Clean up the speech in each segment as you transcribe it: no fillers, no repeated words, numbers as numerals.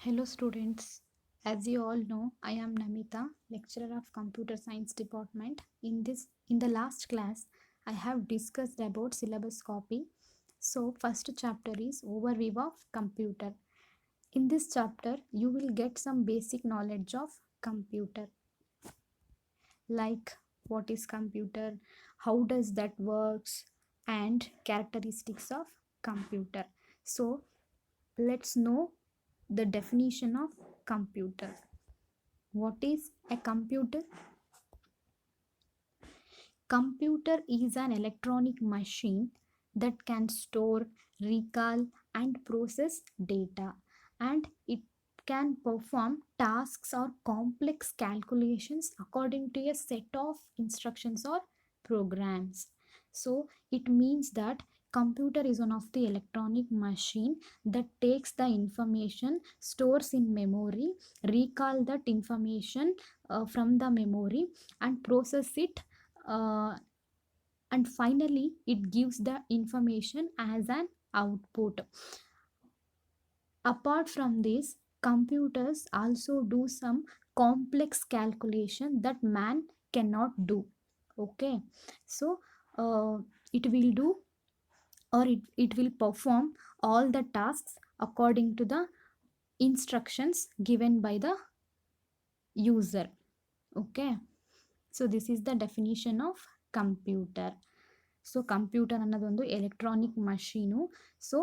Hello students, as you all know, I am Namita, lecturer of Computer Science Department. In the last class, I have discussed about syllabus copy. So first chapter is overview of computer. In this chapter, you will get some basic knowledge of computer, like what is computer, how does that works, and characteristics of computer. So let's know the definition of computer. What is a computer? Computer is an electronic machine that can store, recall, and process data, and it can perform tasks or complex calculations according to a set of instructions or programs. So it means that computer is one of the electronic machine that takes the information, stores in memory, recall that information from the memory, and process it, uh, and finally it gives the information as an output. Apart from this, computers also do some complex calculation that man cannot do. Okay, so uh, it will do, or it will perform all the tasks according to the instructions given by the user. Okay, so this is the definition of computer. So computer ಅನ್ನೋದೊಂದು electronic machine. So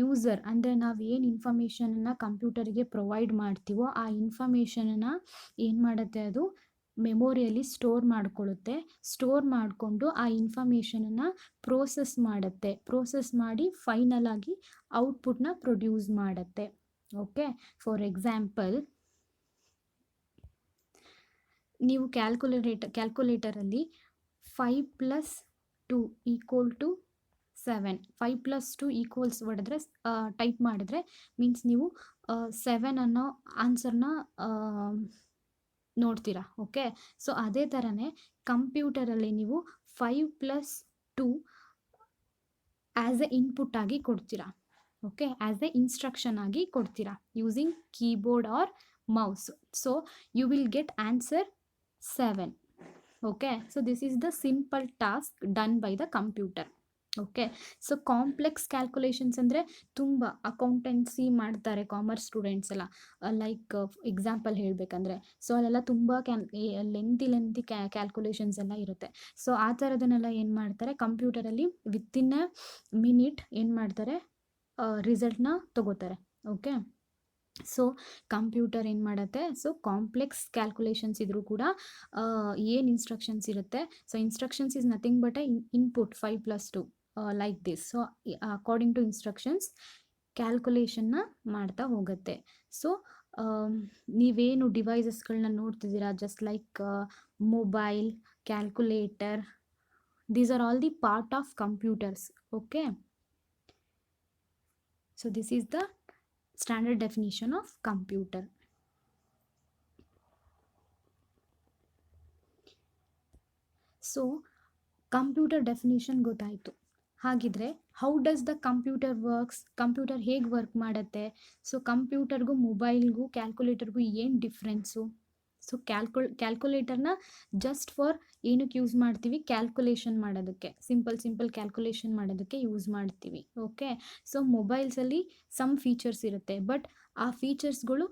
user ಅಂದರೆ ನಾವು ಏನು ಇನ್ಫಾರ್ಮೇಷನನ್ನು ಕಂಪ್ಯೂಟರ್ಗೆ provide ಮಾಡ್ತೀವೋ ಆ ಇನ್ಫಾರ್ಮೇಷನನ್ನು ಏನು ಮಾಡುತ್ತೆ, ಅದು ಮೆಮೊರಿಯಲ್ಲಿ ಸ್ಟೋರ್ ಮಾಡ್ಕೊಳ್ಳುತ್ತೆ. ಸ್ಟೋರ್ ಮಾಡಿಕೊಂಡು ಆ ಇನ್ಫಾರ್ಮೇಷನನ್ನು ಪ್ರೋಸೆಸ್ ಮಾಡುತ್ತೆ. ಪ್ರೋಸೆಸ್ ಮಾಡಿ ಫೈನಲ್ ಆಗಿ ಔಟ್ಪುಟ್ನ ಪ್ರೊಡ್ಯೂಸ್ ಮಾಡುತ್ತೆ. ಓಕೆ, ಫಾರ್ ಎಕ್ಸಾಂಪಲ್, ನೀವು ಕ್ಯಾಲ್ಕುಲೇಟರಲ್ಲಿ 5+2 = 7, 5+2 = ಹೊಡೆದ್ರೆ, ಟೈಪ್ ಮಾಡಿದ್ರೆ ಮೀನ್ಸ್ ನೀವು 7 ಅನ್ನೋ ಆನ್ಸರ್ನ ನೋಡ್ತೀರಾ. ಓಕೆ, ಸೊ ಅದೇ ಥರನೇ ಕಂಪ್ಯೂಟರಲ್ಲಿ ನೀವು 5+2 ಆ್ಯಸ್ ಎ ಇನ್ಪುಟ್ ಆಗಿ ಕೊಡ್ತೀರಾ. ಓಕೆ, ಆ್ಯಸ್ ಎ ಇನ್ಸ್ಟ್ರಕ್ಷನ್ ಆಗಿ ಕೊಡ್ತೀರಾ using keyboard or mouse. So you will get answer 7. Okay, so this is the simple task done by the computer. Okay, so complex calculations ಅಂದರೆ ತುಂಬ accountancy ಮಾಡ್ತಾರೆ commerce students ಎಲ್ಲ. Like example ಹೇಳಬೇಕಂದ್ರೆ, so ಅಲ್ಲೆಲ್ಲ ತುಂಬ lengthy calculations ಎಲ್ಲ ಇರುತ್ತೆ. So ಆ ಥರದನ್ನೆಲ್ಲ ಏನು ಮಾಡ್ತಾರೆ, ಕಂಪ್ಯೂಟರಲ್ಲಿ ವಿತಿನ್ ಅ ಮಿನಿಟ್ ಏನು ಮಾಡ್ತಾರೆ, ರಿಸಲ್ಟ್ನ ತಗೋತಾರೆ. ಓಕೆ, ಸೊ ಕಂಪ್ಯೂಟರ್ ಏನು ಮಾಡುತ್ತೆ, ಸೊ ಕಾಂಪ್ಲೆಕ್ಸ್ ಕ್ಯಾಲ್ಕುಲೇಷನ್ಸ್ ಇದ್ರೂ ಕೂಡ ಏನು ಇನ್ಸ್ಟ್ರಕ್ಷನ್ಸ್ ಇರುತ್ತೆ, so instructions is nothing but a input 5+2 like this. So according to instructions ಕ್ಯಾಲ್ಕುಲೇಷನ್ನ ಮಾಡ್ತಾ ಹೋಗುತ್ತೆ. ಸೊ ನೀವೇನು ಡಿವೈಸಸ್ಗಳನ್ನ ನೋಡ್ತಿದ್ದೀರಾ, just like mobile, calculator, these are all the part of computers. Okay, so this is the standard definition of computer. So computer definition ಗೊತ್ತಾಯಿತು. ಹಾಗಿದ್ರೆ how does the computer works, computer ಹೇಗೆ work ಮಾಡುತ್ತೆ? So ಕಂಪ್ಯೂಟರ್ಗೂ ಮೊಬೈಲ್ಗೂ ಕ್ಯಾಲ್ಕುಲೇಟರ್ಗೂ ಏನು difference? So ಕ್ಯಾಲ್ಕುಲೇಟರ್ನ just for ಏನಕ್ಕೆ ಯೂಸ್ ಮಾಡ್ತೀವಿ, ಕ್ಯಾಲ್ಕುಲೇಷನ್ ಮಾಡೋದಕ್ಕೆ, ಸಿಂಪಲ್ ಕ್ಯಾಲ್ಕುಲೇಷನ್ ಮಾಡೋದಕ್ಕೆ ಯೂಸ್ ಮಾಡ್ತೀವಿ. ಓಕೆ, ಸೊ ಮೊಬೈಲ್ಸಲ್ಲಿ ಸಮ್ ಫೀಚರ್ಸ್ ಇರುತ್ತೆ, ಬಟ್ ಆ ಫೀಚರ್ಸ್ಗಳು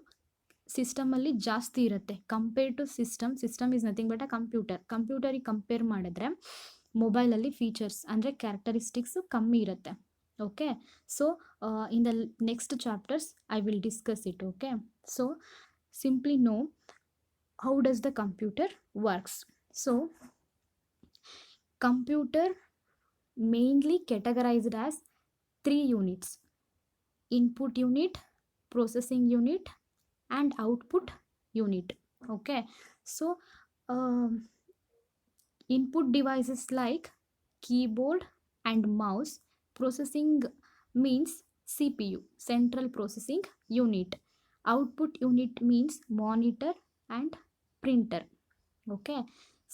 ಸಿಸ್ಟಮಲ್ಲಿ ಜಾಸ್ತಿ ಇರುತ್ತೆ compare to system is nothing but a ಕಂಪ್ಯೂಟರಿಗೆ ಕಂಪೇರ್ ಮಾಡಿದ್ರೆ ಮೊಬೈಲಲ್ಲಿ ಫೀಚರ್ಸ್ ಅಂದರೆ ಕ್ಯಾರೆಕ್ಟರಿಸ್ಟಿಕ್ಸು ಕಮ್ಮಿ ಇರುತ್ತೆ. Okay, so in the next chapters I will discuss it. Okay, so simply know how does the computer works. So computer mainly categorized as 3 units: input unit, processing unit, and output unit. Okay, so input devices like keyboard and mouse, processing means CPU, central processing unit, output unit means monitor and printer. Okay,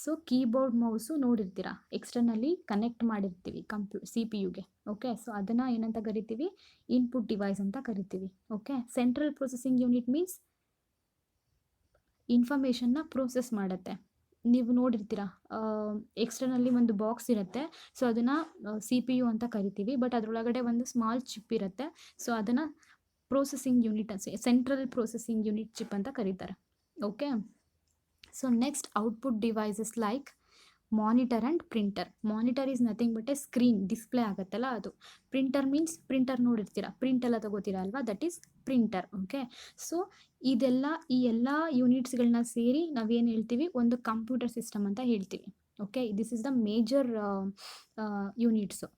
so keyboard mouse ನೋಡಿರ್ತೀರಾ, ಎಕ್ಸ್ಟರ್ನಲ್ಲಿ connect ಮಾಡಿರ್ತೀವಿ CPU ಗೆ. Okay, so ಅದನ್ನು ಏನಂತ ಕರಿತೀವಿ, input device ಅಂತ ಕರಿತೀವಿ. Okay, central processing unit means ಇನ್ಫಾರ್ಮೇಷನ್ನ ಪ್ರೋಸೆಸ್ ಮಾಡುತ್ತೆ. ನೀವು ನೋಡಿರ್ತೀರಾ, ಎಕ್ಸ್ಟರ್ನಲ್ಲಿ ಒಂದು ಬಾಕ್ಸ್ ಇರುತ್ತೆ, ಸೊ ಅದನ್ನು CPU ಅಂತ ಕರಿತೀವಿ. ಬಟ್ ಅದರೊಳಗಡೆ ಒಂದು ಸ್ಮಾಲ್ ಚಿಪ್ ಇರುತ್ತೆ, ಸೊ ಅದನ್ನು processing unit central processing unit chip ಅಂತ ಕರೀತಾರೆ. Okay, so next output devices like monitor and printer. Monitor is nothing but A screen, display ಆಗುತ್ತಲ್ಲ ಅದು. ಪ್ರಿಂಟರ್ ಮೀನ್ಸ್ ಪ್ರಿಂಟರ್ ನೋಡಿರ್ತೀರಾ, ಪ್ರಿಂಟ್ ಎಲ್ಲ ತಗೋತೀರಾ ಅಲ್ವಾ, that is printer. Okay, so ಈ ಎಲ್ಲ ಯೂನಿಟ್ಸ್ಗಳನ್ನ ಸೇರಿ ನಾವೇನು ಹೇಳ್ತೀವಿ, ಒಂದು ಕಂಪ್ಯೂಟರ್ ಸಿಸ್ಟಮ್ ಅಂತ ಹೇಳ್ತೀವಿ. Okay, this is the major units: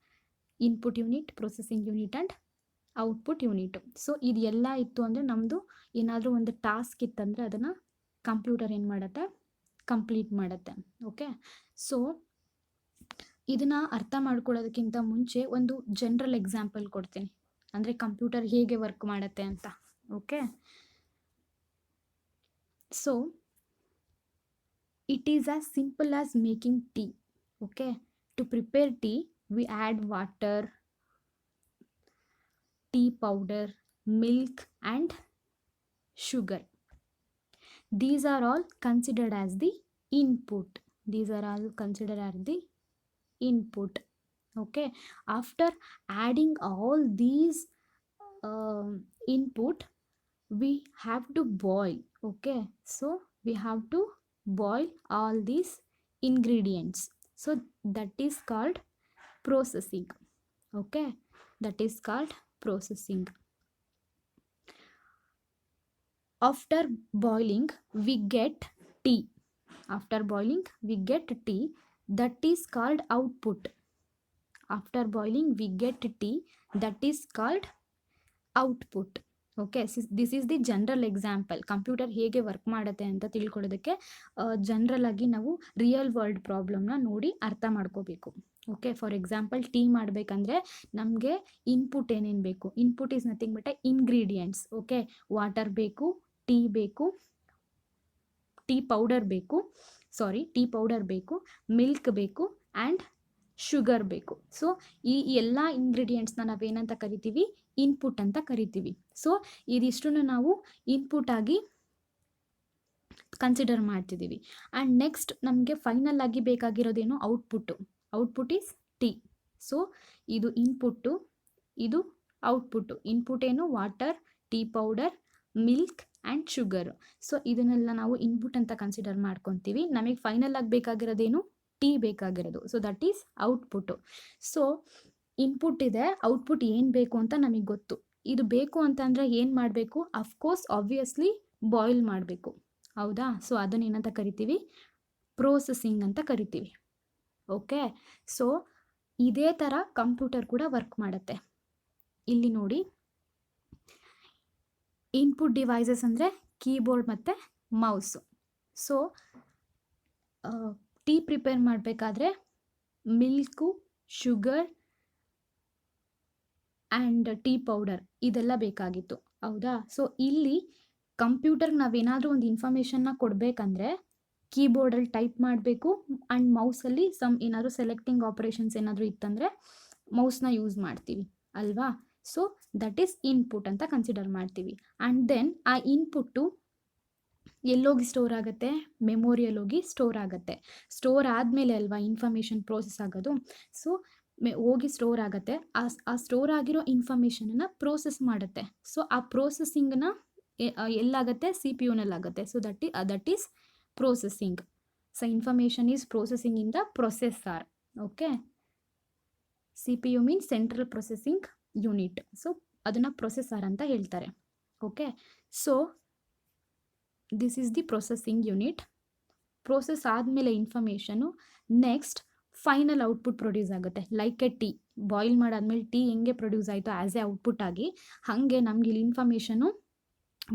input unit, processing unit and output unit. So ಇದೆಲ್ಲ ಇತ್ತು ಅಂದರೆ ನಮ್ಮದು ಏನಾದರೂ ಒಂದು ಟಾಸ್ಕ್ ಇತ್ತಂದರೆ ಅದನ್ನು ಕಂಪ್ಯೂಟರ್ ಏನು ಮಾಡುತ್ತೆ, ಕಂಪ್ಲೀಟ್ ಮಾಡುತ್ತೆ. ಓಕೆ, ಸೊ ಇದನ್ನು ಅರ್ಥ ಮಾಡ್ಕೊಳ್ಳೋದಕ್ಕಿಂತ ಮುಂಚೆ ಒಂದು ಜನರಲ್ ಎಕ್ಸಾಂಪಲ್ ಕೊಡ್ತೀನಿ, ಅಂದರೆ ಕಂಪ್ಯೂಟರ್ ಹೇಗೆ ವರ್ಕ್ ಮಾಡುತ್ತೆ ಅಂತ. Okay, so it is as simple as making tea. Okay, to prepare tea we add water, tea powder, milk and sugar. These are all considered as the input. Okay, after adding all these input, we have to boil. Okay, so we have to boil all these ingredients. So that is called processing. Okay, that is called processing. After boiling we get tea. That is called output. After boiling we get tea, that is called output. Okay, this is the general example. Computer ಹೇಗೆ work ಮಾಡುತ್ತೆ ಅಂತ ತಿಳ್ಕೊಳ್ಳೋದಕ್ಕೆ general ಆಗಿ ನಾವು real world ಪ್ರಾಬ್ಲಮ್ನ ನೋಡಿ ಅರ್ಥ ಮಾಡ್ಕೋಬೇಕು. Okay, for example tea ಮಾಡಬೇಕಂದ್ರೆ ನಮಗೆ ಇನ್ಪುಟ್ ಏನೇನು ಬೇಕು? Input is nothing but ingredients. Okay, water ಬೇಕು, ಟೀ ಪೌಡರ್ ಬೇಕು, ಮಿಲ್ಕ್ ಬೇಕು ಆ್ಯಂಡ್ ಶುಗರ್ ಬೇಕು. ಸೊ ಈ ಎಲ್ಲ ಇಂಗ್ರೀಡಿಯೆಂಟ್ಸ್ನ ನಾವೇನಂತ ಕರಿತೀವಿ? ಇನ್ಪುಟ್ ಅಂತ ಕರಿತೀವಿ. ಸೊ ಇದಿಷ್ಟನ್ನು ನಾವು ಇನ್ಪುಟ್ ಆಗಿ ಕನ್ಸಿಡರ್ ಮಾಡ್ತಿದ್ದೀವಿ. ಆ್ಯಂಡ್ ನೆಕ್ಸ್ಟ್ ನಮಗೆ ಫೈನಲ್ ಆಗಿ ಬೇಕಾಗಿರೋದೇನು? Output is tea. ಸೊ ಇದು ಇನ್ಪುಟ್ಟು, ಇದು ಔಟ್ಪುಟ್ಟು. ಇನ್ಪುಟ್ ಏನು? Water, tea powder, milk and sugar. So ಇದನ್ನೆಲ್ಲ ನಾವು ಇನ್ಪುಟ್ ಅಂತ ಕನ್ಸಿಡರ್ ಮಾಡ್ಕೊತೀವಿ. ನಮಗೆ ಫೈನಲ್ ಆಗಿ ಬೇಕಾಗಿರೋದೇನು? ಟೀ ಬೇಕಾಗಿರೋದು. So that is output. So input ಇದೆ, ಔಟ್ಪುಟ್ ಏನು ಬೇಕು ಅಂತ ನಮಗೆ ಗೊತ್ತು. ಇದು ಬೇಕು ಅಂತಂದರೆ ಏನು ಮಾಡಬೇಕು? ಅಫ್ಕೋರ್ಸ್ ಆಬ್ವಿಯಸ್ಲಿ ಬಾಯ್ಲ್ ಮಾಡಬೇಕು, ಹೌದಾ? ಸೊ ಅದನ್ನು ಏನಂತ ಕರಿತೀವಿ? ಪ್ರೋಸೆಸಿಂಗ್ ಅಂತ ಕರಿತೀವಿ. ಓಕೆ, ಸೊ ಇದೇ ಥರ ಕಂಪ್ಯೂಟರ್ ಕೂಡ ವರ್ಕ್ ಮಾಡುತ್ತೆ. ಇಲ್ಲಿ ನೋಡಿ, ಇನ್ಪುಟ್ ಡಿವೈಸಸ್ ಅಂದರೆ ಕೀಬೋರ್ಡ್ ಮತ್ತು ಮೌಸು. ಸೊ ಟೀ ಪ್ರಿಪೇರ್ ಮಾಡಬೇಕಾದ್ರೆ milk, sugar and tea powder ಇದೆಲ್ಲ ಬೇಕಾಗಿತ್ತು, ಹೌದಾ? ಸೊ ಇಲ್ಲಿ ಕಂಪ್ಯೂಟರ್ಗೆ ನಾವೇನಾದರೂ ಒಂದು ಇನ್ಫಾರ್ಮೇಷನ್ನ ಕೊಡಬೇಕಂದ್ರೆ ಕೀಬೋರ್ಡಲ್ಲಿ ಟೈಪ್ ಮಾಡಬೇಕು ಆ್ಯಂಡ್ ಮೌಸಲ್ಲಿ ಏನಾದರೂ ಸೆಲೆಕ್ಟಿಂಗ್ ಆಪ್ರೇಷನ್ಸ್ ಏನಾದರೂ ಇತ್ತಂದರೆ ಮೌಸ್ನ ಯೂಸ್ ಮಾಡ್ತೀವಿ ಅಲ್ವಾ? ಸೊ ದಟ್ ಈಸ್ ಇನ್ಪುಟ್ ಅಂತ ಕನ್ಸಿಡರ್ ಮಾಡ್ತೀವಿ. ಆ್ಯಂಡ್ ದೆನ್ ಆ ಇನ್ಪುಟ್ಟು ಎಲ್ಲೋಗಿ ಸ್ಟೋರ್ ಆಗುತ್ತೆ? ಮೆಮೊರಿಯಲ್ಲಿ ಹೋಗಿ ಸ್ಟೋರ್ ಆಗುತ್ತೆ. ಸ್ಟೋರ್ ಆದಮೇಲೆ ಅಲ್ವಾ ಇನ್ಫಾರ್ಮೇಷನ್ ಪ್ರೋಸೆಸ್ ಆಗೋದು. ಸೊ ಹೋಗಿ ಸ್ಟೋರ್ ಆಗುತ್ತೆ. ಆ ಸ್ಟೋರ್ ಆಗಿರೋ ಇನ್ಫಾರ್ಮೇಷನನ್ನು ಪ್ರೋಸೆಸ್ ಮಾಡುತ್ತೆ. ಸೊ ಆ ಪ್ರೋಸೆಸಿಂಗನ್ನ ಎಲ್ಲಾಗುತ್ತೆ? CPU-ನಲ್ಲಾಗುತ್ತೆ. So that is processing. So information is processing in the processor. Okay, CPU means central processing unit. So ಅದನ್ನು ಪ್ರೊಸೆಸರ್ ಅಂತ ಹೇಳ್ತಾರೆ. Okay, so this is the processing unit. Process ಆದಮೇಲೆ information next final output produce ಆಗುತ್ತೆ. Like A tea boil ಮಾಡಾದ್ಮೇಲೆ tea ಹೆಂಗೆ produce ಆಯಿತು as a output ಆಗಿ, ಹಾಗೆ ನಮ್ಗೆ ಇಲ್ಲಿ ಇನ್ಫಾರ್ಮೇಷನು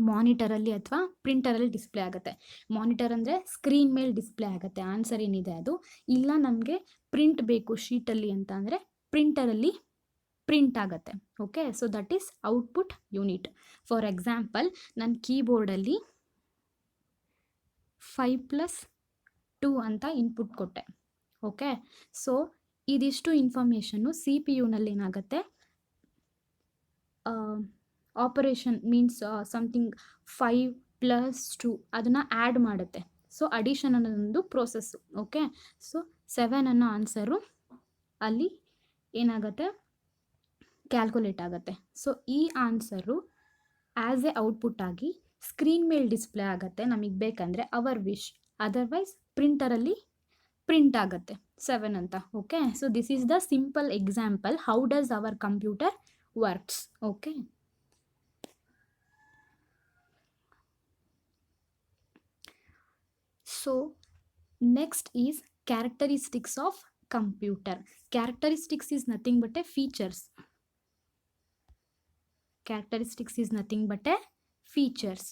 ಮಾನಿಟರಲ್ಲಿ ಅಥವಾ ಪ್ರಿಂಟರಲ್ಲಿ ಡಿಸ್ಪ್ಲೇ ಆಗುತ್ತೆ. ಮಾನಿಟರ್ ಅಂದರೆ ಸ್ಕ್ರೀನ್ ಮೇಲೆ ಡಿಸ್ಪ್ಲೇ ಆಗುತ್ತೆ, ಆನ್ಸರ್ ಏನಿದೆ ಅದು. ಇಲ್ಲ ನಮಗೆ ಪ್ರಿಂಟ್ ಬೇಕು ಶೀಟಲ್ಲಿ ಅಂತ ಅಂದರೆ ಪ್ರಿಂಟರಲ್ಲಿ ಪ್ರಿಂಟ್ ಆಗುತ್ತೆ. Okay, so that is output unit. For example ನನ್ನ ಕೀಬೋರ್ಡಲ್ಲಿ 5+2 2 ಅಂತ ಇನ್ಪುಟ್ ಕೊಟ್ಟೆ. ಓಕೆ, ಸೊ ಇದಿಷ್ಟು ಇನ್ಫಾರ್ಮೇಷನ್ನು ಸಿ ಪಿ ಯುನಲ್ಲಿ ಏನಾಗುತ್ತೆ, ಆಪರೇಷನ್ ಮೀನ್ಸ್ ಸಮಥಿಂಗ್ 5 + 2 ಅದನ್ನು ಆ್ಯಡ್ ಮಾಡುತ್ತೆ. ಸೊ ಅಡಿಷನ್ ಅನ್ನೋದೊಂದು ಪ್ರೋಸೆಸ್ಸು. ಓಕೆ, ಸೊ 7 ಅನ್ನೋ ಆನ್ಸರು ಅಲ್ಲಿ ಏನಾಗುತ್ತೆ, ಕ್ಯಾಲ್ಕುಲೇಟ್ ಆಗುತ್ತೆ. ಸೊ ಈ ಆನ್ಸರು ಆ್ಯಸ್ ಎ ಔಟ್ಪುಟ್ ಆಗಿ ಸ್ಕ್ರೀನ್ ಮೇಲೆ ಡಿಸ್ಪ್ಲೇ ಆಗುತ್ತೆ ನಮಗೆ ಬೇಕಂದರೆ, ಅವರ್ ವಿಶ್, ಅದರ್ವೈಸ್ ಪ್ರಿಂಟರಲ್ಲಿ ಪ್ರಿಂಟ್ ಆಗುತ್ತೆ 7 ಅಂತ. Okay, so this is the simple example how does our computer works. Okay, so next is characteristics of computer. Characteristics is nothing but a features. Characteristics is nothing but a features.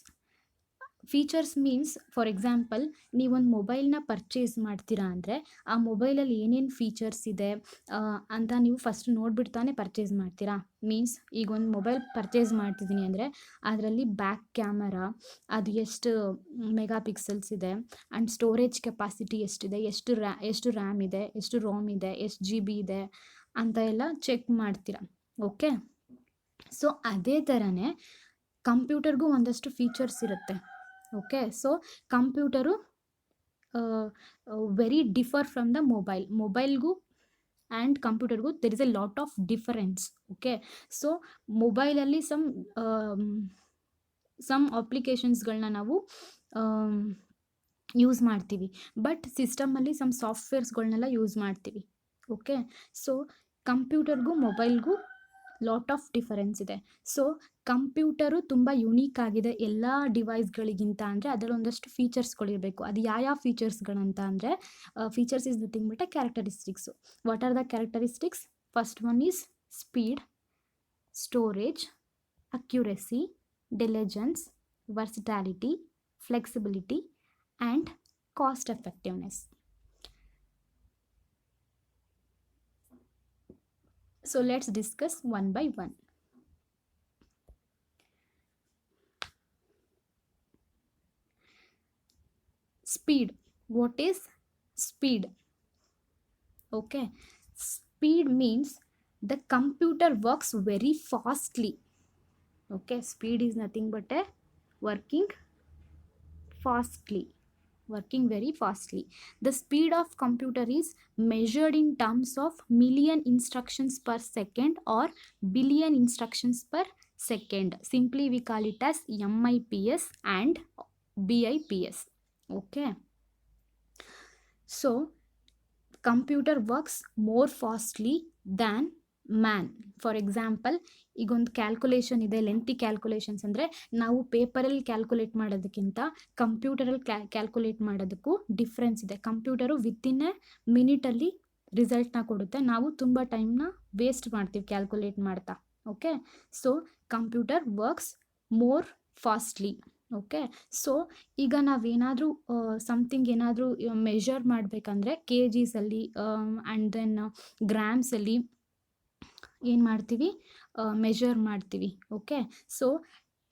Features means, for example ನೀವೊಂದು ಮೊಬೈಲ್ನ purchase ಮಾಡ್ತೀರಾ ಅಂದರೆ ಆ ಮೊಬೈಲಲ್ಲಿ ಏನೇನು features ಇದೆ ಅಂತ ನೀವು ಫಸ್ಟ್ ನೋಡ್ಬಿಡ್ತಾನೆ ಪರ್ಚೇಸ್ ಮಾಡ್ತೀರಾ. ಮೀನ್ಸ್ ಈಗ ಒಂದು ಮೊಬೈಲ್ ಪರ್ಚೇಸ್ ಮಾಡ್ತಿದ್ದೀನಿ ಅಂದರೆ ಅದರಲ್ಲಿ ಬ್ಯಾಕ್ ಕ್ಯಾಮರಾ ಅದು ಎಷ್ಟು ಮೆಗಾ ಪಿಕ್ಸೆಲ್ಸ್ ಇದೆ ಆ್ಯಂಡ್ ಸ್ಟೋರೇಜ್ ಕೆಪಾಸಿಟಿ ಎಷ್ಟಿದೆ, ಎಷ್ಟು ರ್ಯಾಮ್ ಇದೆ, ಎಷ್ಟು ರೋಮ್ ಇದೆ, ಎಷ್ಟು GB ಇದೆ ಅಂತ ಎಲ್ಲ ಚೆಕ್ ಮಾಡ್ತೀರಾ. ಓಕೆ, ಸೊ ಅದೇ ಥರನೇ ಕಂಪ್ಯೂಟರ್ಗೂ ಒಂದಷ್ಟು ಫೀಚರ್ಸ್ ಇರುತ್ತೆ. Okay, so computer very differ from the ಮೊಬೈಲ್ಗೂ ಆ್ಯಂಡ್ ಕಂಪ್ಯೂಟರ್ಗೂ there is a lot of difference. Okay, so ಮೊಬೈಲಲ್ಲಿ ಸಮ್ ಅಪ್ಲಿಕೇಶನ್ಸ್ಗಳನ್ನ ನಾವು ಯೂಸ್ ಮಾಡ್ತೀವಿ, ಬಟ್ ಸಿಸ್ಟಮಲ್ಲಿ ಸಮ್ ಸಾಫ್ಟ್ವೇರ್ಸ್ಗಳನ್ನೆಲ್ಲ ಯೂಸ್ ಮಾಡ್ತೀವಿ. ಓಕೆ, ಸೊ ಕಂಪ್ಯೂಟರ್ಗೂ ಮೊಬೈಲ್ಗೂ ಲಾಟ್ ಆಫ್ ಡಿಫರೆನ್ಸ್ ಇದೆ. ಸೊ ಕಂಪ್ಯೂಟರು ತುಂಬ ಯುನೀಕ್ ಆಗಿದೆ ಎಲ್ಲ ಡಿವೈಸ್ಗಳಿಗಿಂತ ಅಂದರೆ ಅದರಲ್ಲಿ ಒಂದಷ್ಟು ಫೀಚರ್ಸ್ಗಳಿರಬೇಕು. ಅದು ಯಾವ ಫೀಚರ್ಸ್ಗಳಂತ ಅಂದರೆ, features is nothing but A characteristics. What are the characteristics? First one is speed, storage, accuracy, diligence, versatility, flexibility, and cost effectiveness. So let's discuss one by one. Speed. What is speed? Okay, speed means the computer works very fastly. Okay, speed is nothing but a working very fastly. The speed of computer is measured in terms of million instructions per second or billion instructions per second. Simply we call it as MIPS and BIPS. Okay, so computer works more fastly than man. For example, ಈಗೊಂದು calculation ಇದೆ, lengthy calculations ಅಂದರೆ ನಾವು ಪೇಪರಲ್ಲಿ calculate ಮಾಡೋದಕ್ಕಿಂತ ಕಂಪ್ಯೂಟರಲ್ಲಿ calculate ಮಾಡೋದಕ್ಕೂ difference ಇದೆ. Computer within A ಮಿನಿಟಲ್ಲಿ ರಿಸಲ್ಟ್ನ ಕೊಡುತ್ತೆ, ನಾವು ತುಂಬ ಟೈಮ್ನ ವೇಸ್ಟ್ ಮಾಡ್ತೀವಿ ಕ್ಯಾಲ್ಕುಲೇಟ್ ಮಾಡ್ತಾ. Okay, so computer works more fastly. Okay, so ಈಗ ನಾವೇನಾದರೂ ಸಮಥಿಂಗ್ ಏನಾದರೂ ಮೆಷರ್ ಮಾಡಬೇಕಂದ್ರೆ KGsಲ್ಲಿ ಆ್ಯಂಡ್ ದೆನ್ ಗ್ರಾಮ್ಸಲ್ಲಿ ಏನು ಮಾಡ್ತೀವಿ, ಮೆಷರ್ ಮಾಡ್ತೀವಿ. ಓಕೆ, ಸೊ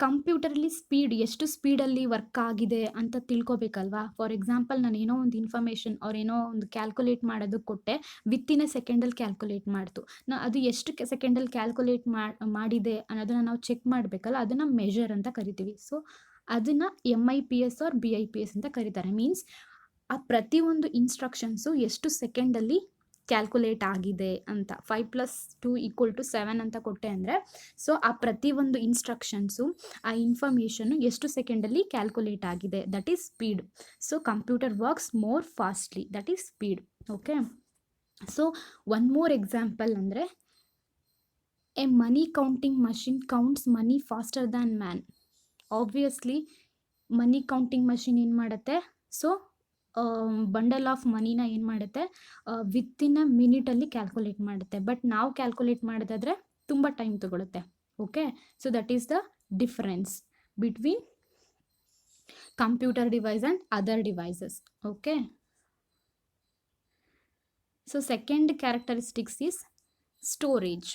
ಕಂಪ್ಯೂಟರಲ್ಲಿ ಸ್ಪೀಡ್ ಎಷ್ಟು ಸ್ಪೀಡಲ್ಲಿ ವರ್ಕ್ ಆಗಿದೆ ಅಂತ ತಿಳ್ಕೊಬೇಕಲ್ವಾ. ಫಾರ್ ಎಕ್ಸಾಂಪಲ್, ನಾನು ಏನೋ ಒಂದು ಇನ್ಫಾರ್ಮೇಷನ್ ಏನೋ ಒಂದು ಕ್ಯಾಲ್ಕುಲೇಟ್ ಮಾಡೋದಕ್ಕೆ ಕೊಟ್ಟೆ, ವಿತಿನ್ ಎ ಸೆಕೆಂಡಲ್ಲಿ ಕ್ಯಾಲ್ಕುಲೇಟ್ ಮಾಡ್ತು. ಅದು ಎಷ್ಟು ಸೆಕೆಂಡಲ್ಲಿ ಕ್ಯಾಲ್ಕುಲೇಟ್ ಮಾಡಿದೆ ಅನ್ನೋದನ್ನು ನಾವು ಚೆಕ್ ಮಾಡಬೇಕಲ್ಲ, ಅದನ್ನು ಮೆಷರ್ ಅಂತ ಕರಿತೀವಿ. ಸೊ ಅದನ್ನು MIPS ಆರ್ BIPS ಅಂತ ಕರೀತಾರೆ. ಮೀನ್ಸ್ ಆ ಪ್ರತಿಯೊಂದು ಇನ್ಸ್ಟ್ರಕ್ಷನ್ಸು ಎಷ್ಟು ಸೆಕೆಂಡಲ್ಲಿ ಕ್ಯಾಲ್ಕುಲೇಟ್ ಆಗಿದೆ ಅಂತ. 5 + 2 = 7 ಅಂತ ಕೊಟ್ಟೆ ಅಂದರೆ, ಸೊ ಆ ಪ್ರತಿಯೊಂದು ಇನ್ಸ್ಟ್ರಕ್ಷನ್ಸು ಆ ಇನ್ಫಾರ್ಮೇಷನ್ನು ಎಷ್ಟು ಸೆಕೆಂಡಲ್ಲಿ ಕ್ಯಾಲ್ಕುಲೇಟ್ ಆಗಿದೆ, that is speed. So computer works more fastly, that is speed. Okay, so one more example ಅಂದರೆ, a money counting machine counts money faster than man. Obviously money counting machine ಏನು ಮಾಡುತ್ತೆ, so bundle of ಮನಿನ ಏನು ಮಾಡುತ್ತೆ, within a ಮಿನಿಟಲ್ಲಿ calculate ಮಾಡುತ್ತೆ. But ನಾವು calculate ಮಾಡೋದಾದರೆ ತುಂಬ ಟೈಮ್ ತಗೊಳುತ್ತೆ. Okay, so that is the difference between computer device and other devices. Okay, so second characteristics is storage.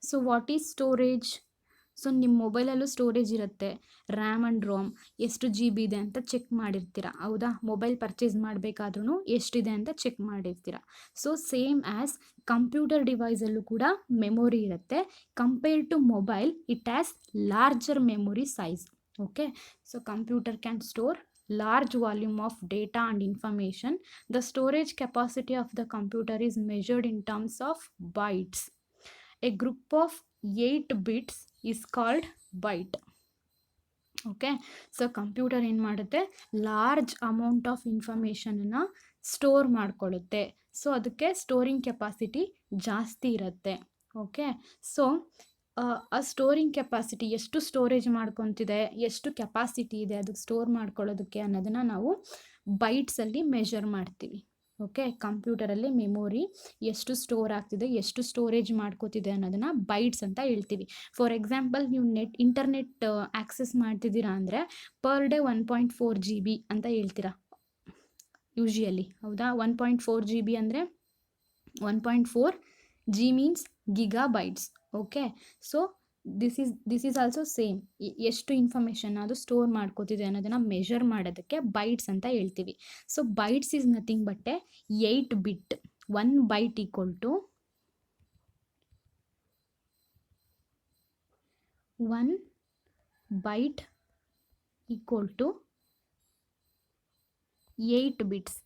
So what is storage? So ನಿಮ್ಮ ಮೊಬೈಲಲ್ಲೂ ಸ್ಟೋರೇಜ್ ಇರುತ್ತೆ, ರ್ಯಾಮ್ ಆ್ಯಂಡ್ ರೋಮ್ ಎಷ್ಟು G B ಇದೆ ಅಂತ check ಮಾಡಿರ್ತೀರ, ಹೌದಾ? Mobile purchase ಮಾಡಬೇಕಾದ್ರೂ ಎಷ್ಟಿದೆ ಅಂತ check ಮಾಡಿರ್ತೀರ. ಸೊ ಸೇಮ್ ಆ್ಯಸ್ ಕಂಪ್ಯೂಟರ್ ಡಿವೈಸಲ್ಲೂ ಕೂಡ ಮೆಮೊರಿ ಇರುತ್ತೆ. Compare to mobile it has larger memory size. Okay, so computer can store large volume of data and information. The storage capacity of the computer is measured in terms of bytes. A group of 8 bits is called byte. Okay, so computer ಏನು ಮಾಡುತ್ತೆ, large amount of ಇನ್ಫಾರ್ಮೇಷನನ್ನು store ಮಾಡ್ಕೊಳ್ಳುತ್ತೆ. So ಅದಕ್ಕೆ storing capacity ಜಾಸ್ತಿ ಇರುತ್ತೆ. Okay, so ಆ storing capacity ಎಷ್ಟು storage ಮಾಡ್ಕೊತಿದೆ, ಎಷ್ಟು ಕೆಪಾಸಿಟಿ ಇದೆ ಅದಕ್ಕೆ ಸ್ಟೋರ್ ಮಾಡ್ಕೊಳ್ಳೋದಕ್ಕೆ ಅನ್ನೋದನ್ನು ನಾವು ಬೈಟ್ಸಲ್ಲಿ ಮೆಷರ್ ಮಾಡ್ತೀವಿ. ಓಕೆ, ಕಂಪ್ಯೂಟರಲ್ಲಿ ಮೆಮೊರಿ ಎಷ್ಟು ಸ್ಟೋರ್ ಆಗ್ತಿದೆ, ಎಷ್ಟು ಸ್ಟೋರೇಜ್ ಮಾಡ್ಕೋತಿದೆ ಅನ್ನೋದನ್ನು ಬೈಟ್ಸ್ ಅಂತ ಹೇಳ್ತೀವಿ. ಫಾರ್ ಎಕ್ಸಾಂಪಲ್, ನೀವು ಇಂಟರ್ನೆಟ್ ಆ್ಯಕ್ಸೆಸ್ ಮಾಡ್ತಿದ್ದೀರಾ ಅಂದರೆ ಪರ್ ಡೇ 1.4 GB ಅಂತ ಹೇಳ್ತೀರಾ ಯೂಶುವಲಿ, ಹೌದಾ? 1.4 GB ಅಂದರೆ 1.4 G means gigabytes. Okay, so this is also same. ಎಷ್ಟು ಇನ್ಫಾರ್ಮೇಷನ್ ಅದು ಸ್ಟೋರ್ ಮಾಡ್ಕೋತಿದೆ ಅನ್ನೋದನ್ನು ಮೆಷರ್ ಮಾಡೋದಕ್ಕೆ ಬೈಟ್ಸ್ ಅಂತ ಹೇಳ್ತೀವಿ. So bytes is nothing but 8 bit. 1 byte equal to 1 byte equal to 8 bits.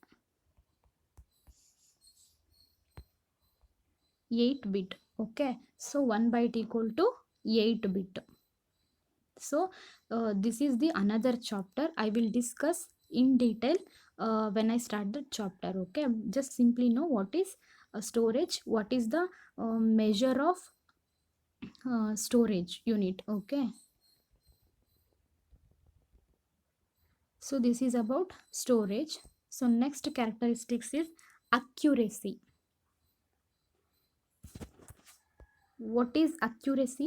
8 bit. Okay, so 1 byte equal to 8 bit. So this is the another chapter I will discuss in detail when I start the chapter. Okay, just simply know what is storage, what is the measure of storage unit. Okay, so this is about storage. So next characteristics is accuracy. What is accuracy?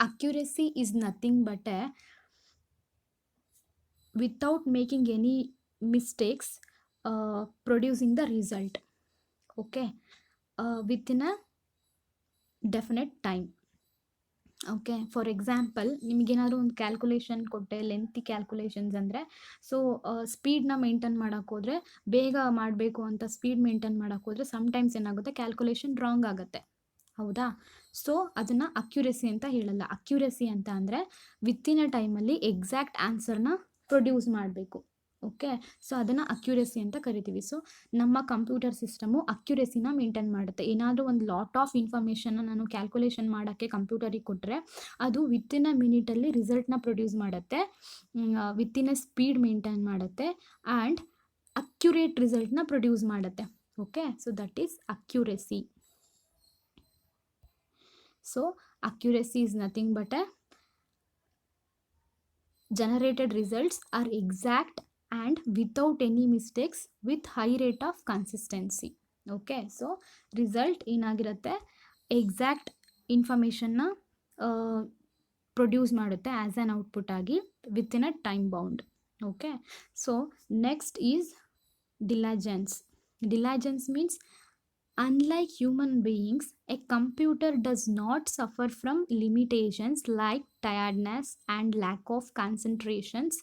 Accuracy is nothing but without making any mistakes, producing the result. Okay, within a definite time. Okay, for example, ನಿಮಗೇನಾದರೂ ಒಂದು calculation ಕೊಟ್ಟೆ, lengthy calculations ಅಂದರೆ, so ಸ್ಪೀಡ್ನ maintain ಮಾಡೋಕ್ಕೋದ್ರೆ, ಬೇಗ ಮಾಡಬೇಕು ಅಂತ speed maintain ಮಾಡೋಕ್ಕೋದ್ರೆ sometimes ಏನಾಗುತ್ತೆ, calculation wrong ಆಗುತ್ತೆ, ಹೌದಾ? ಸೊ ಅದನ್ನು ಅಕ್ಯುರೆಸಿ ಅಂತ ಹೇಳಲ್ಲ. ಅಕ್ಯುರೆಸಿ ಅಂತ ಅಂದರೆ ವಿತ್ತಿನ ಟೈಮಲ್ಲಿ ಎಕ್ಸಾಕ್ಟ್ ಆನ್ಸರ್ನ ಪ್ರೊಡ್ಯೂಸ್ ಮಾಡಬೇಕು. ಓಕೆ, ಸೊ ಅದನ್ನು ಅಕ್ಯುರೆಸಿ ಅಂತ ಕರಿತೀವಿ. ಸೊ ನಮ್ಮ ಕಂಪ್ಯೂಟರ್ ಸಿಸ್ಟಮು ಅಕ್ಯುರೆಸಿನ ಮೇಂಟೈನ್ ಮಾಡುತ್ತೆ. ಏನಾದರೂ ಒಂದು ಲಾಟ್ ಆಫ್ ಇನ್ಫಾರ್ಮೇಷನ್ನ ನಾನು ಕ್ಯಾಲ್ಕುಲೇಷನ್ ಮಾಡೋಕ್ಕೆ ಕಂಪ್ಯೂಟರಿಗೆ ಕೊಟ್ಟರೆ ಅದು ವಿತ್ತಿನ ಮಿನಿಟಲ್ಲಿ ರಿಸಲ್ಟ್ನ ಪ್ರೊಡ್ಯೂಸ್ ಮಾಡುತ್ತೆ, ವಿತ್ತಿನ ಸ್ಪೀಡ್ ಮೇಂಟೈನ್ ಮಾಡುತ್ತೆ ಆ್ಯಂಡ್ ಅಕ್ಯುರೇಟ್ ರಿಸಲ್ಟ್ನ ಪ್ರೊಡ್ಯೂಸ್ ಮಾಡುತ್ತೆ. Okay, so that is accuracy. So accuracy is nothing but generated results are exact and without any mistakes with high rate of consistency. Okay, so result ಏನಾಗಿರುತ್ತೆ, exact ಇನ್ಫಾರ್ಮೇಷನ್ನ produce ಮಾಡುತ್ತೆ as on output ಆಗಿ within a time bound. Okay, so next is diligence. Diligence means unlike human beings, a computer does not suffer from limitations like tiredness and lack of concentrations.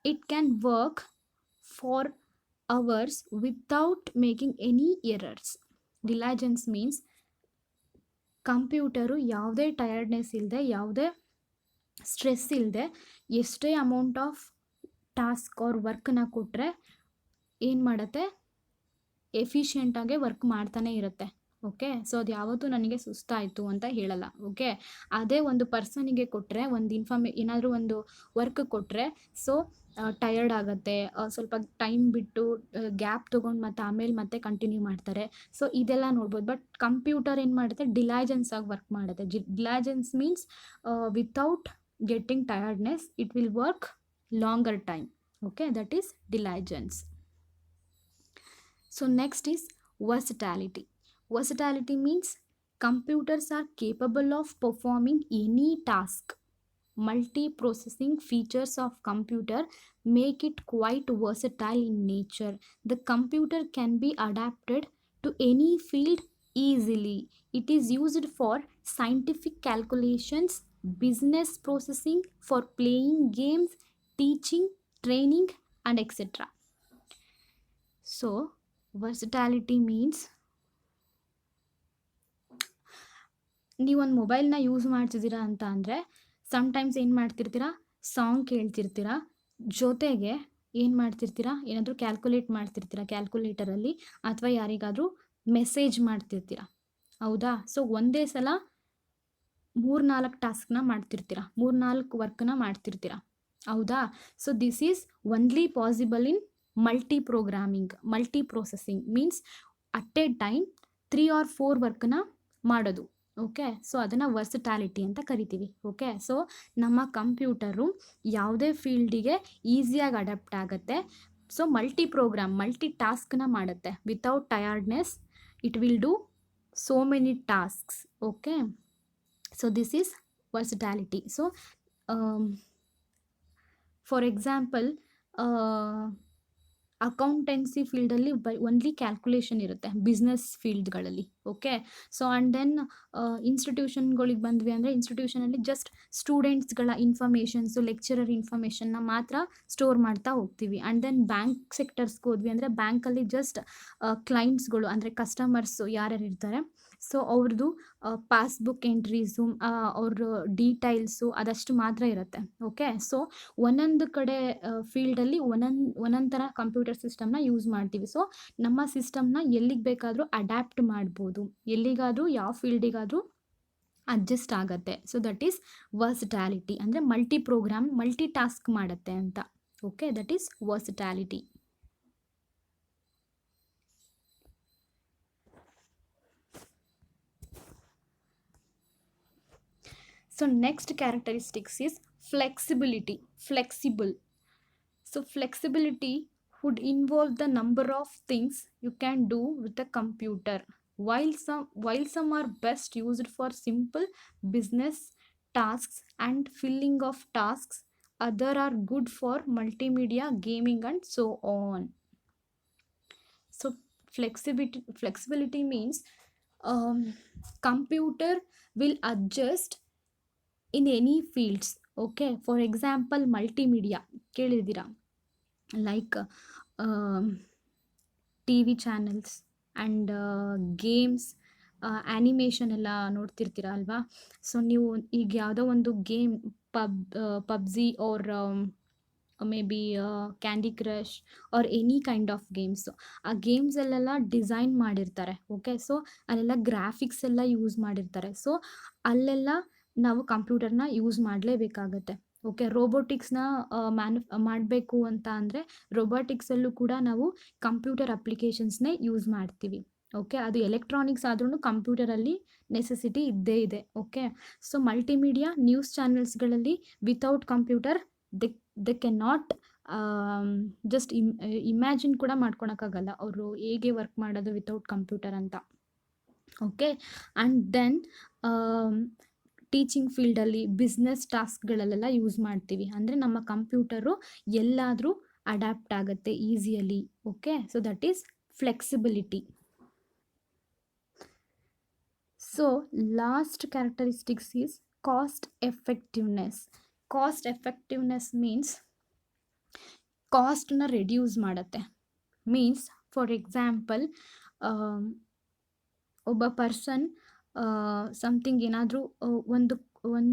It can work for hours without making any errors. Diligence means computer ಯಾವುದೇ tiredness ಇಲ್ಲದೆ, ಯಾವುದೇ stress ಇಲ್ಲದೆ, ಎಷ್ಟೇ amount of task R ವರ್ಕನ್ನ ಕೊಟ್ಟರೆ ಏನು ಮಾಡುತ್ತೆ, ಎಫಿಷಿಯೆಂಟಾಗೆ work ಮಾಡ್ತಾನೆ ಇರುತ್ತೆ. ಓಕೆ, ಸೊ ಅದು ಯಾವತ್ತೂ ನನಗೆ ಸುಸ್ತಾಯಿತು ಅಂತ ಹೇಳಲ್ಲ. ಓಕೆ, ಅದೇ ಒಂದು ಪರ್ಸನಿಗೆ ಕೊಟ್ಟರೆ, ಒಂದು ಏನಾದರೂ ಒಂದು ವರ್ಕ್ ಕೊಟ್ಟರೆ ಸೊ ಟಯರ್ಡ್ ಆಗುತ್ತೆ, ಸ್ವಲ್ಪ ಟೈಮ್ ಬಿಟ್ಟು ಗ್ಯಾಪ್ ತೊಗೊಂಡು ಮತ್ತೆ ಕಂಟಿನ್ಯೂ ಮಾಡ್ತಾರೆ. ಸೊ ಇದೆಲ್ಲ ನೋಡ್ಬೋದು. ಬಟ್ ಕಂಪ್ಯೂಟರ್ ಏನು ಮಾಡುತ್ತೆ, ಡಿಲೈಜೆನ್ಸ್ ಆಗಿ ವರ್ಕ್ ಮಾಡುತ್ತೆ. Diligence means without getting tiredness it will work longer time. Okay, that is diligence. So next is versatility. Versatility means computers are capable of performing any task. Multi-processing features of computer make it quite versatile in nature. The computer can be adapted to any field easily. It is used for scientific calculations, business processing, for playing games, teaching, training, and etc. So versatility means ನೀವೊಂದು ಮೊಬೈಲ್ನ use ಮಾಡ್ತಿದ್ದೀರಾ ಅಂತ ಅಂದರೆ sometimes ಏನು ಮಾಡ್ತಿರ್ತೀರಾ, song ಕೇಳ್ತಿರ್ತೀರಾ, ಜೊತೆಗೆ ಏನು ಮಾಡ್ತಿರ್ತೀರಾ, ಏನಾದರೂ calculate ಮಾಡ್ತಿರ್ತೀರಾ ಕ್ಯಾಲ್ಕುಲೇಟರಲ್ಲಿ, ಅಥವಾ ಯಾರಿಗಾದರೂ ಮೆಸೇಜ್ ಮಾಡ್ತಿರ್ತೀರಾ, ಹೌದಾ? ಸೊ ಒಂದೇ ಸಲ 3-4 ಟಾಸ್ಕ್ನ ಮಾಡ್ತಿರ್ತೀರಾ, 3-4 ವರ್ಕ್ನ ಮಾಡ್ತಿರ್ತೀರಾ, ಹೌದಾ? So this is only possible in multi programming. Multi processing means at A time 3 or 4 ವರ್ಕ್ನ ಮಾಡೋದು. ಓಕೆ, ಸೊ ಅದನ್ನು ವರ್ಸಟಾಲಿಟಿ ಅಂತ ಕರಿತೀವಿ. ಓಕೆ, ಸೊ ನಮ್ಮ ಕಂಪ್ಯೂಟರು ಯಾವುದೇ ಫೀಲ್ಡಿಗೆ ಈಸಿಯಾಗಿ ಅಡಾಪ್ಟ್ ಆಗುತ್ತೆ. ಸೊ ಮಲ್ಟಿ ಪ್ರೋಗ್ರಾಮ್, ಮಲ್ಟಿ ಟಾಸ್ಕ್ನ ಮಾಡುತ್ತೆ without tiredness. It will do so many tasks. Okay, so this is versatility. So for example, accountancy ಫೀಲ್ಡಲ್ಲಿ ಓನ್ಲಿ ಕ್ಯಾಲ್ಕುಲೇಷನ್ ಇರುತ್ತೆ ಬಿಸ್ನೆಸ್ ಫೀಲ್ಡ್ಗಳಲ್ಲಿ. ಓಕೆ, ಸೊ ಆ್ಯಂಡ್ ದೆನ್ ಇನ್ಸ್ಟಿಟ್ಯೂಷನ್ಗಳಿಗೆ ಬಂದ್ವಿ ಅಂದರೆ ಇನ್ಸ್ಟಿಟ್ಯೂಷನಲ್ಲಿ ಜಸ್ಟ್ ಸ್ಟೂಡೆಂಟ್ಸ್ಗಳ ಇನ್ಫಾರ್ಮೇಷನ್ಸು, ಲೆಕ್ಚರರ್ ಇನ್ಫಾರ್ಮೇಷನ್ನ ಮಾತ್ರ ಸ್ಟೋರ್ ಮಾಡ್ತಾ ಹೋಗ್ತೀವಿ. ಆ್ಯಂಡ್ ದೆನ್ ಬ್ಯಾಂಕ್ ಸೆಕ್ಟರ್ಸ್ಗೆ ಹೋದ್ವಿ ಅಂದರೆ ಬ್ಯಾಂಕಲ್ಲಿ ಜಸ್ಟ್ ಕ್ಲೈಂಟ್ಸ್ಗಳು ಅಂದರೆ ಕಸ್ಟಮರ್ಸು ಯಾರ್ಯಾರು ಇರ್ತಾರೆ, ಸೊ ಅವ್ರದ್ದು ಪಾಸ್ಬುಕ್ ಎಂಟ್ರೀಸು, ಅವ್ರ ಡೀಟೈಲ್ಸು ಅದಷ್ಟು ಮಾತ್ರ ಇರುತ್ತೆ. ಓಕೆ, ಸೊ ಒಂದೊಂದು ಕಡೆ ಫೀಲ್ಡಲ್ಲಿ ಒಂದೊಂದು ಥರ ಕಂಪ್ಯೂಟರ್ ಸಿಸ್ಟಮ್ನ ಯೂಸ್ ಮಾಡ್ತೀವಿ. ಸೊ ನಮ್ಮ ಸಿಸ್ಟಮ್ನ ಎಲ್ಲಿಗೆ ಬೇಕಾದರೂ ಅಡ್ಯಾಪ್ಟ್ ಮಾಡ್ಬೋದು, ಎಲ್ಲಿಗಾದರೂ ಯಾವ ಫೀಲ್ಡಿಗಾದರೂ ಅಡ್ಜಸ್ಟ್ ಆಗುತ್ತೆ. ಸೊ ದಟ್ ಈಸ್ ವರ್ಸಟಾಲಿಟಿ, ಅಂದರೆ ಮಲ್ಟಿ ಪ್ರೋಗ್ರಾಮ್, ಮಲ್ಟಿ ಟಾಸ್ಕ್ ಮಾಡುತ್ತೆ ಅಂತ. Okay, that is versatility. So next characteristics is flexibility. Flexible. So flexibility would involve the number of things you can do with a computer. While some are best used for simple business tasks and filling of tasks, other are good for multimedia, gaming, and so on. So flexibility means computer will adjust in any fields. Okay, for example multimedia ಕೇಳಿದ್ದೀರಾ, like T V channels and games, animation ಎಲ್ಲ ನೋಡ್ತಿರ್ತೀರ ಅಲ್ವಾ? So ನೀವು ಈಗ ಯಾವುದೋ ಒಂದು game PUBG or maybe Candy Crush or any kind of games, ಆ ಗೇಮ್ಸಲ್ಲೆಲ್ಲ ಡಿಸೈನ್ ಮಾಡಿರ್ತಾರೆ. ಓಕೆ, ಸೊ ಅಲ್ಲೆಲ್ಲ ಗ್ರಾಫಿಕ್ಸ್ ಎಲ್ಲ ಯೂಸ್ ಮಾಡಿರ್ತಾರೆ. ಸೊ ಅಲ್ಲೆಲ್ಲ ನಾವು ಕಂಪ್ಯೂಟರ್ನ ಯೂಸ್ ಮಾಡಲೇಬೇಕಾಗತ್ತೆ. ಓಕೆ, ರೋಬೋಟಿಕ್ಸ್ನ ಮಾಡಬೇಕು ಅಂತ ಅಂದರೆ ರೋಬೋಟಿಕ್ಸಲ್ಲೂ ಕೂಡ ನಾವು ಕಂಪ್ಯೂಟರ್ ಅಪ್ಲಿಕೇಶನ್ಸ್ನೇ ಯೂಸ್ ಮಾಡ್ತೀವಿ. ಓಕೆ, ಅದು ಎಲೆಕ್ಟ್ರಾನಿಕ್ಸ್ ಆದ್ರೂ ಕಂಪ್ಯೂಟರಲ್ಲಿ ನೆಸೆಸಿಟಿ ಇದ್ದೇ ಇದೆ. ಓಕೆ, ಸೊ ಮಲ್ಟಿಮೀಡಿಯಾ ನ್ಯೂಸ್ ಚಾನೆಲ್ಸ್ಗಳಲ್ಲಿ without computer they can not just imagine ಕೂಡ ಮಾಡ್ಕೊಳಕ್ಕಾಗಲ್ಲ ಅವರು ಹೇಗೆ ವರ್ಕ್ ಮಾಡೋದು ವಿತೌಟ್ ಕಂಪ್ಯೂಟರ್ ಅಂತ. ಓಕೆ, ಆ್ಯಂಡ್ ದೆನ್ ಟೀಚಿಂಗ್ ಫೀಲ್ಡಲ್ಲಿ ಬಿಸ್ನೆಸ್ ಟಾಸ್ಕ್ಗಳಲ್ಲೆಲ್ಲ ಯೂಸ್ ಮಾಡ್ತೀವಿ. ಅಂದರೆ ನಮ್ಮ ಕಂಪ್ಯೂಟರು ಎಲ್ಲಾದರೂ ಅಡ್ಯಾಪ್ಟ್ ಆಗುತ್ತೆ easily. Okay, so that is flexibility. So last characteristics is cost effectiveness. Cost effectiveness means ಕಾಸ್ಟನ್ನ ರೆಡ್ಯೂಸ್ ಮಾಡುತ್ತೆ. ಮೀನ್ಸ್ ಫಾರ್ ಎಕ್ಸಾಂಪಲ್ ಒಬ್ಬ ಪರ್ಸನ್ ಸಮಥಿಂಗ್ ಏನಾದರೂ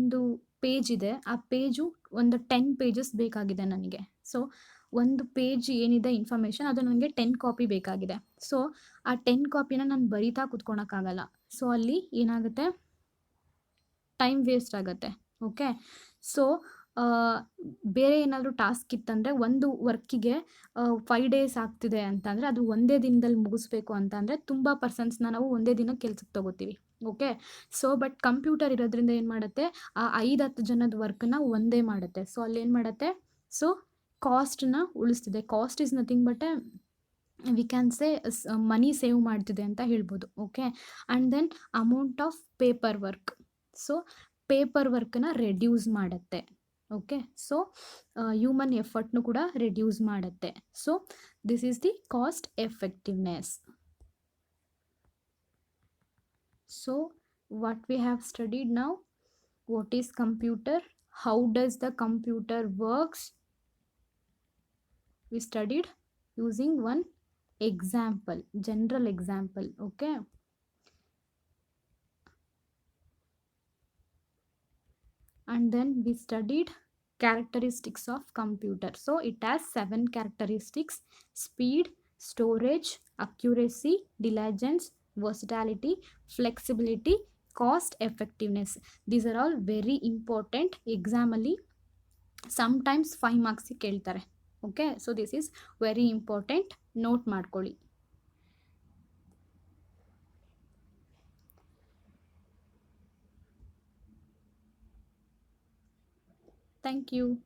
ಒಂದು ಪೇಜ್ ಇದೆ, ಆ ಪೇಜು ಒಂದು 10 pages ಬೇಕಾಗಿದೆ ನನಗೆ. ಸೊ ಒಂದು ಪೇಜ್ ಏನಿದೆ ಇನ್ಫಾರ್ಮೇಷನ್ ಅದು ನನಗೆ 10 ಕಾಪಿ ಬೇಕಾಗಿದೆ. ಸೊ ಆ 10 ಕಾಪಿನ ನಾನು ಬರಿತಾ ಕೂತ್ಕೊಳಕ್ಕಾಗಲ್ಲ. ಸೊ ಅಲ್ಲಿ ಏನಾಗುತ್ತೆ, ಟೈಮ್ ವೇಸ್ಟ್ ಆಗುತ್ತೆ. ಓಕೆ, ಸೊ ಬೇರೆ ಏನಾದರೂ ಟಾಸ್ಕ್ ಇತ್ತಂದರೆ ಒಂದು ವರ್ಕಿಗೆ 5 days ಆಗ್ತಿದೆ ಅಂತಂದರೆ ಅದು ಒಂದೇ ದಿನದಲ್ಲಿ ಮುಗಿಸ್ಬೇಕು ಅಂತಂದರೆ ತುಂಬ ಪರ್ಸನ್ಸ್ನ ನಾವು ಒಂದೇ ದಿನ ಕೆಲ್ಸಕ್ಕೆ ತೊಗೋತೀವಿ. ಓಕೆ, ಸೊ ಬಟ್ ಕಂಪ್ಯೂಟರ್ ಇರೋದ್ರಿಂದ ಏನು ಮಾಡುತ್ತೆ, ಆ 5-10 ಜನದ ವರ್ಕನ್ನ ಒಂದೇ ಮಾಡುತ್ತೆ. ಸೊ ಅಲ್ಲಿ ಏನು ಮಾಡುತ್ತೆ, ಸೊ ಕಾಸ್ಟನ್ನ ಉಳಿಸ್ತಿದೆ. Cost is nothing but we can say money save ಮಾಡ್ತಿದೆ ಅಂತ ಹೇಳ್ಬೋದು. Okay, and then amount of paper work. So paper ವರ್ಕನ್ನ ರೆಡ್ಯೂಸ್ ಮಾಡುತ್ತೆ. ಓಕೆ, ಸೊ ಹ್ಯೂಮನ್ ಎಫರ್ಟ್ನು ಕೂಡ ರೆಡ್ಯೂಸ್ ಮಾಡುತ್ತೆ. So this is the cost effectiveness. So what we have studied now, what is computer, how does the computer works, we studied using one example, general example. Okay, and then we studied characteristics of computer. So it has 7 characteristics: speed, storage, accuracy, diligence, versatility, flexibility, cost effectiveness. These are all very important. Exam ಅಲ್ಲಿ sometimes 5 marks ಕೇಳ್ತಾರೆ. Okay, so this is very important, note ಮಾಡ್ಕೊಳ್ಳಿ. Thank you.